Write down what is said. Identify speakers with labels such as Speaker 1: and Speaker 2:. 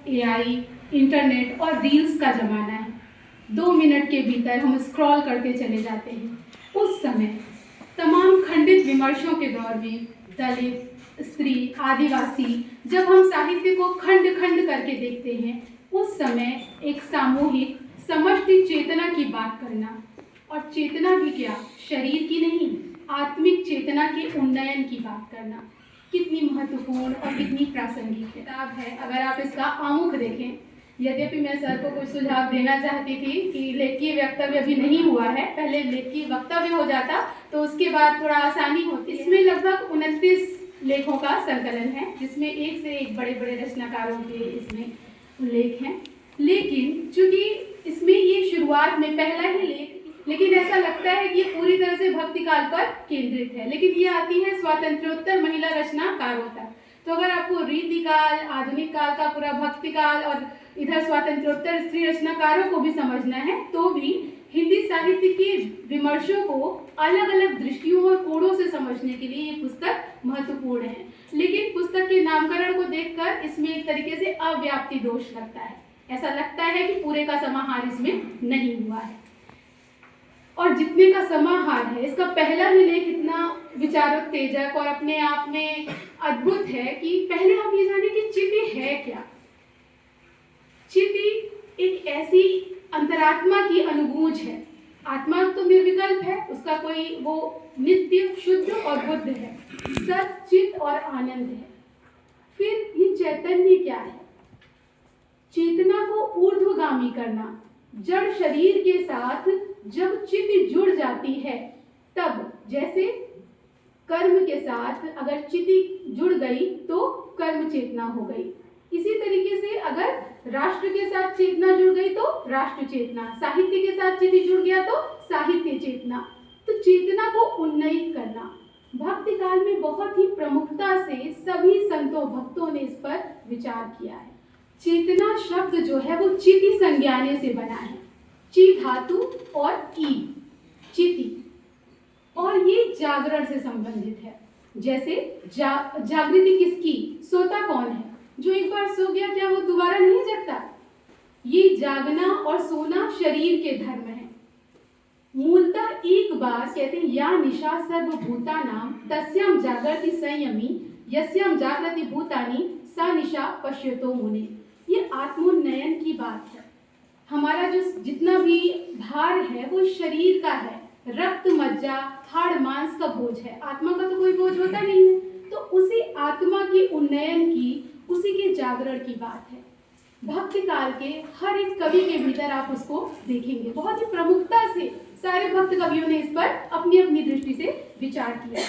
Speaker 1: AI, internet और reels का ज़माना है। 2 मिनट के भीतर हम स्क्रॉल करते चले जाते हैं। उस समय तमाम खंडित विमर्शों के दौर में दलित, स्त्री, आदिवासी जब हम साहित्य को खंड खंड करके देखते हैं, उस समय एक सामूहिक समष्टि चेतना की बात करना, और चेतना भी क्या, शरीर की नहीं, आत्मिक चेतना के उन्नयन की बात करना कितनी महत्वपूर्ण और कितनी प्रासंगिक किताब है। अगर आप इसका आमुख देखें, यद्यपि मैं सर को कुछ सुझाव देना चाहती थी कि लेखकीय वक्तव्य अभी नहीं हुआ है, पहले लेखकीय वक्तव्य हो जाता तो उसके बाद थोड़ा आसानी होती। इसमें लगभग 29 लेखों का संकलन है, जिसमें एक से एक बड़े बड़े रचनाकारों के इसमें उल्लेख हैं। लेकिन चूंकि इसमें ये शुरुआत में पहला ही लेख, लेकिन ऐसा लगता है कि ये पूरी तरह से भक्ति काल पर केंद्रित है, लेकिन ये आती है स्वातंत्र्योत्तर महिला रचनाकारों तक। तो अगर आपको रीतिकाल, आधुनिक काल का पूरा भक्ति काल और इधर स्वातंत्र्योत्तर स्त्री रचनाकारों को भी समझना है, तो भी हिंदी साहित्य के विमर्शों को अलग अलग दृष्टियों और कोणों से समझने के लिए ये पुस्तक महत्वपूर्ण है। लेकिन पुस्तक के नामकरण को देखकर इसमें एक तरीके से अव्याप्ति दोष लगता है। ऐसा लगता है कि पूरे का समाहार इसमें नहीं हुआ है, और जितने का समाहार है, इसका पहला ही लेख इतना विचारोत्तेजक और अपने आप में अद्भुत है कि पहले हम ये जाने कि चिति है क्या। चिति एक ऐसी अंतरात्मा की अनुगूंज है। आत्मा तो निर्विकल्प है, उसका कोई वो नित्य, शुद्ध और बुद्ध है, सत, चित और आनंद है। फिर ये चैतन्य क्या है? चेतना को ऊर्ध्वगामी करना। जड़ शरीर के साथ जब चिति जुड़ जाती है, तब जैसे कर्म के साथ अगर चिति जुड़ गई तो कर्म चेतना हो गई, इसी तरीके से अगर राष्ट्र के साथ चेतना जुड़ गई तो राष्ट्र चेतना, साहित्य के साथ चिति जुड़ गया तो साहित्य चेतना। तो चेतना को उन्नयित करना भक्ति काल में बहुत ही प्रमुखता से सभी संतों भक्तों ने इस पर विचार किया है। चेतना शब्द जो है वो चिति संज्ञाने से बना है, ची धातु और ई, चिति, और ये जागरण से संबंधित है। जैसे जागृति किसकी, सोता कौन है? जो एक बार सो गया क्या वो दोबारा नहीं जगता? ये जागना और सोना शरीर के धर्म है। मूलतः एक बार कहते हैं या निशा सर्वभूतानां तस्यां जागृति संयमी यस्यां जागृति भूतानि सा निशा पश्यतो मुने। ये आत्मोन्नयन की बात है। हमारा जो जितना भी भार है वो शरीर का है, रक्त मज्जा हाड़ मांस का बोझ है, आत्मा का तो कोई बोझ होता नहीं है। तो उसी आत्मा के उन्नयन की, उसी के जागरण की बात है। भक्ति काल के हर एक कवि के भीतर आप उसको देखेंगे, बहुत ही प्रमुखता से सारे भक्त कवियों ने इस पर अपनी अपनी दृष्टि से विचार किया।